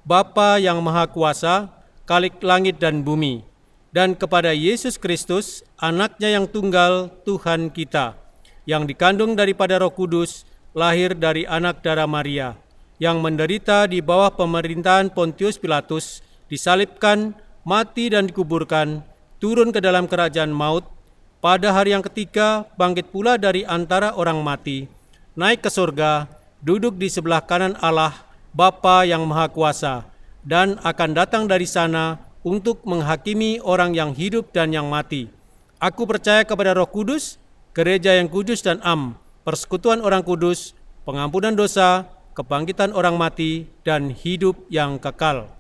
Bapa yang Maha Kuasa, Khalik langit dan bumi, dan kepada Yesus Kristus, anaknya yang tunggal, Tuhan kita, yang dikandung daripada Roh Kudus, lahir dari anak darah Maria, yang menderita di bawah pemerintahan Pontius Pilatus, disalibkan, mati dan dikuburkan, turun ke dalam kerajaan maut, pada hari yang ketiga bangkit pula dari antara orang mati, naik ke surga, duduk di sebelah kanan Allah, Bapa yang Maha Kuasa, dan akan datang dari sana untuk menghakimi orang yang hidup dan yang mati. Aku percaya kepada Roh Kudus, gereja yang kudus dan persekutuan orang kudus, pengampunan dosa, kebangkitan orang mati, dan hidup yang kekal.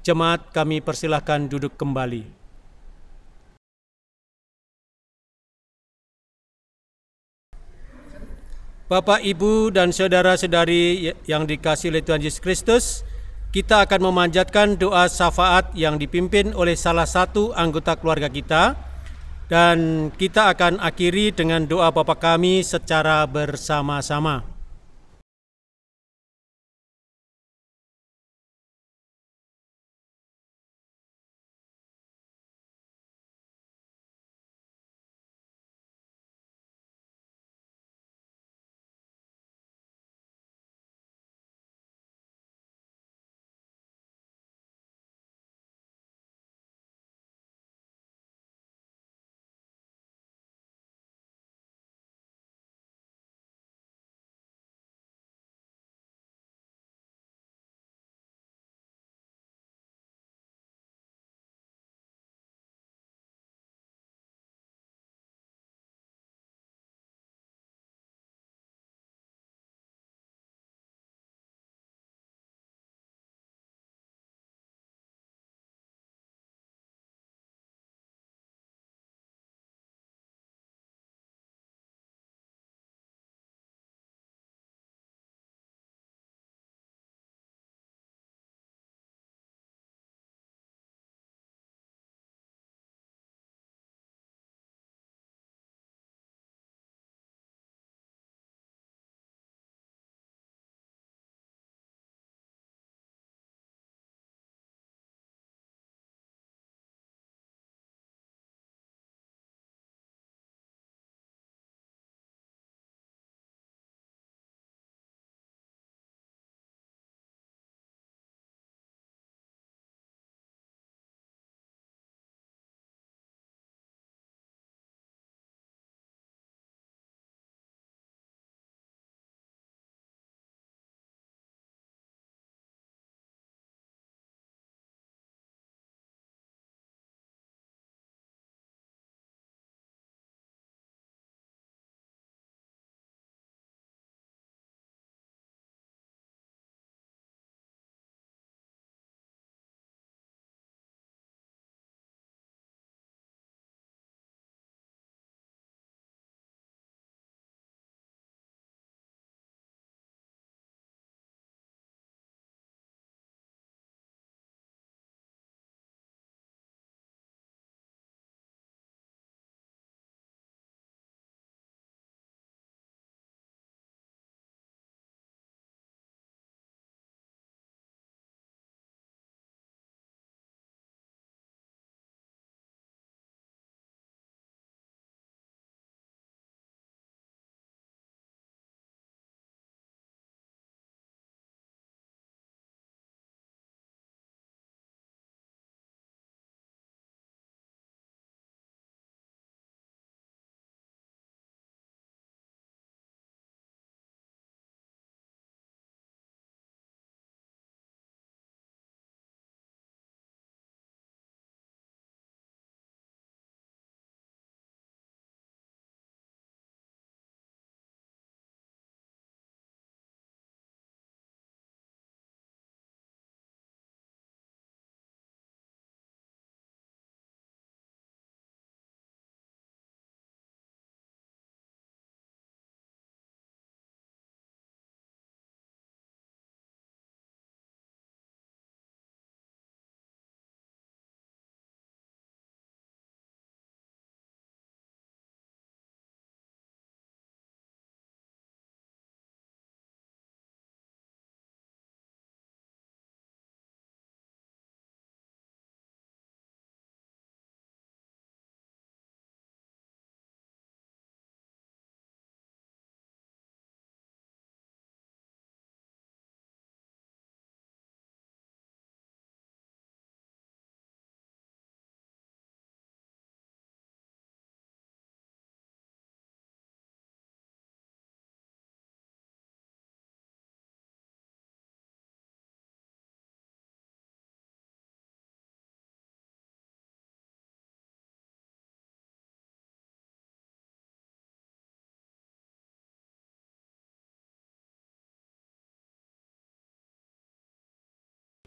Jemaat, kami persilahkan duduk kembali. Bapak, Ibu, dan saudara-saudari yang dikasihi oleh Tuhan Yesus Kristus, kita akan memanjatkan doa syafaat yang dipimpin oleh salah satu anggota keluarga kita, dan kita akan akhiri dengan doa Bapa kami secara bersama-sama.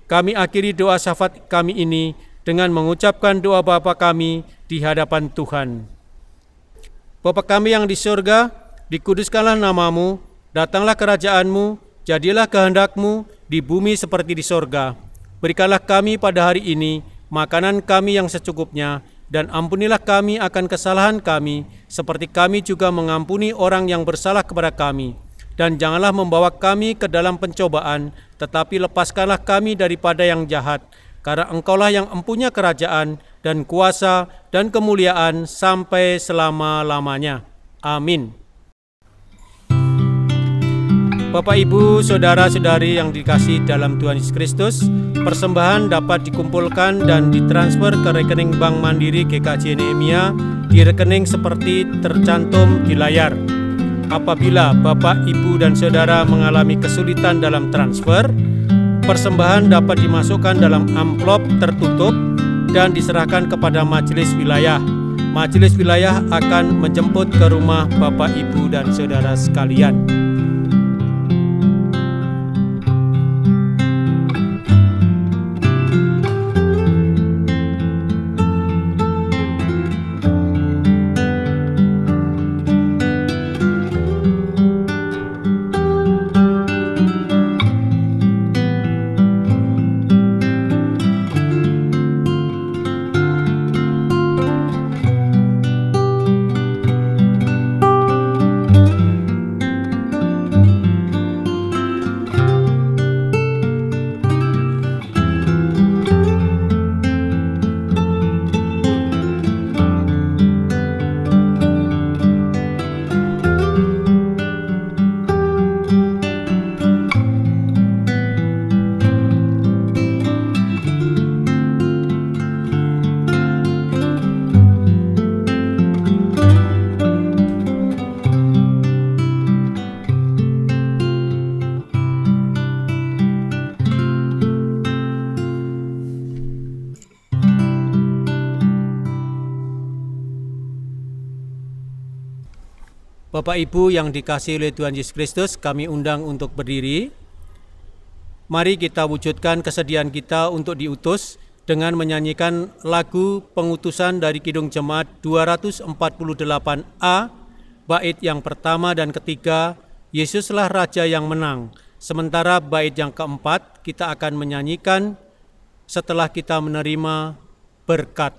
kami akhiri doa syafaat kami ini dengan mengucapkan doa Bapa kami di hadapan Tuhan. Bapa kami yang di surga, dikuduskanlah namamu, datanglah kerajaan-mu, jadilah kehendak-mu di bumi seperti di surga. Berikanlah kami pada hari ini makanan kami yang secukupnya, dan ampunilah kami akan kesalahan kami, seperti kami juga mengampuni orang yang bersalah kepada kami. Dan janganlah membawa kami ke dalam pencobaan, tetapi lepaskanlah kami daripada yang jahat. Karena Engkaulah yang empunya kerajaan dan kuasa dan kemuliaan sampai selama-lamanya. Amin. Bapak, Ibu, Saudara-saudari yang dikasihi dalam Tuhan Yesus Kristus, persembahan dapat dikumpulkan dan ditransfer ke rekening Bank Mandiri GKJ Nehemia di rekening seperti tercantum di layar. Apabila Bapak, Ibu, dan Saudara mengalami kesulitan dalam transfer, persembahan dapat dimasukkan dalam amplop tertutup dan diserahkan kepada majelis wilayah. Majelis wilayah akan menjemput ke rumah Bapak, Ibu, dan Saudara sekalian. Bapak, Ibu yang dikasihi oleh Tuhan Yesus Kristus, kami undang untuk berdiri. Mari kita wujudkan kesediaan kita untuk diutus dengan menyanyikan lagu pengutusan dari Kidung Jemaat 248A, bait yang pertama dan ketiga, Yesuslah Raja yang menang. Sementara bait yang keempat kita akan menyanyikan setelah kita menerima berkat.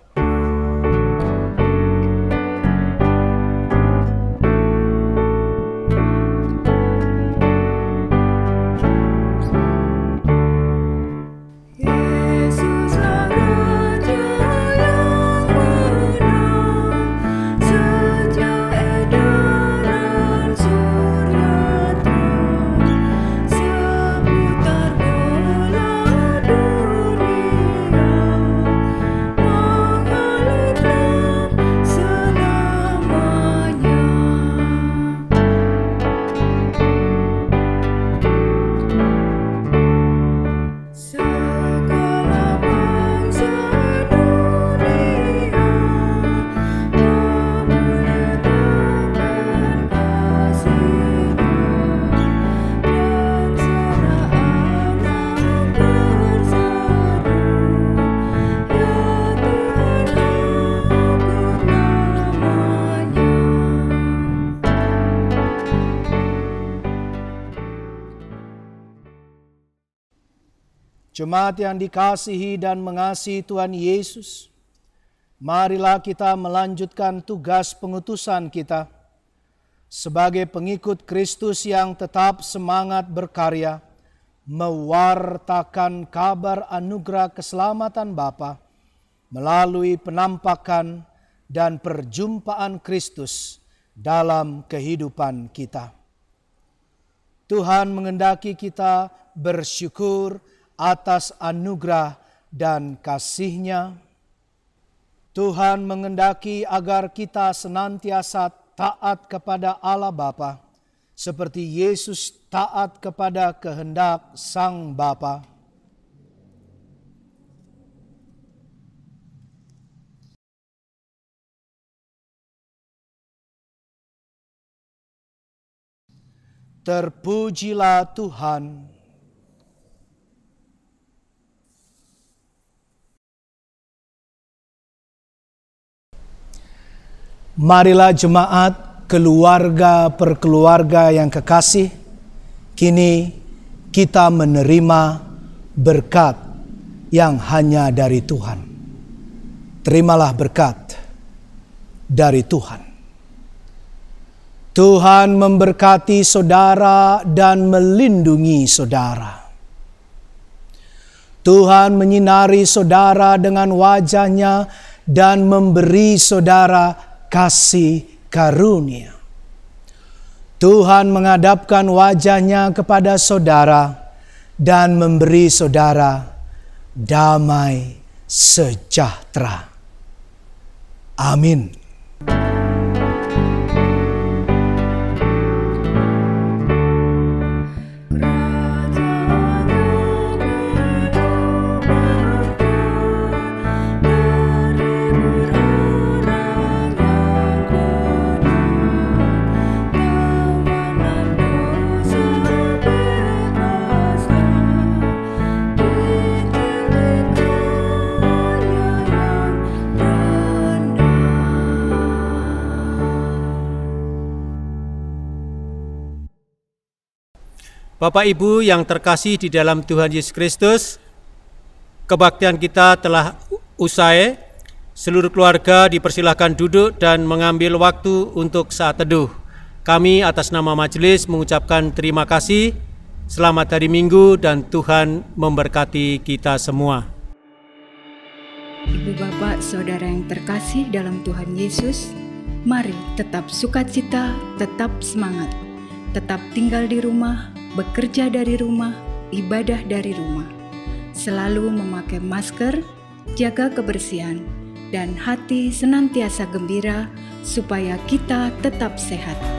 Jemaat yang dikasihi dan mengasihi Tuhan Yesus, marilah kita melanjutkan tugas pengutusan kita sebagai pengikut Kristus yang tetap semangat berkarya, mewartakan kabar anugerah keselamatan Bapa melalui penampakan dan perjumpaan Kristus dalam kehidupan kita. Tuhan mengendaki kita bersyukur atas anugerah dan kasih-Nya. Tuhan mengendaki agar kita senantiasa taat kepada Allah Bapa, seperti Yesus taat kepada kehendak Sang Bapa. Terpujilah Tuhan. Marilah jemaat, keluarga per keluarga yang kekasih, kini kita menerima berkat yang hanya dari Tuhan. Terimalah berkat dari Tuhan. Tuhan memberkati saudara dan melindungi saudara. Tuhan menyinari saudara dengan wajah-Nya dan memberi saudara kasih karunia. Tuhan menghadapkan wajah-Nya kepada saudara dan memberi saudara damai sejahtera. Amin. Bapak Ibu yang terkasih di dalam Tuhan Yesus Kristus, kebaktian kita telah usai. Seluruh keluarga dipersilahkan duduk dan mengambil waktu untuk saat teduh. Kami atas nama majelis mengucapkan terima kasih. Selamat hari Minggu dan Tuhan memberkati kita semua. Ibu bapak saudara yang terkasih dalam Tuhan Yesus, mari tetap sukacita, tetap semangat, tetap tinggal di rumah, bekerja dari rumah, ibadah dari rumah. Selalu memakai masker, jaga kebersihan, dan hati senantiasa gembira supaya kita tetap sehat.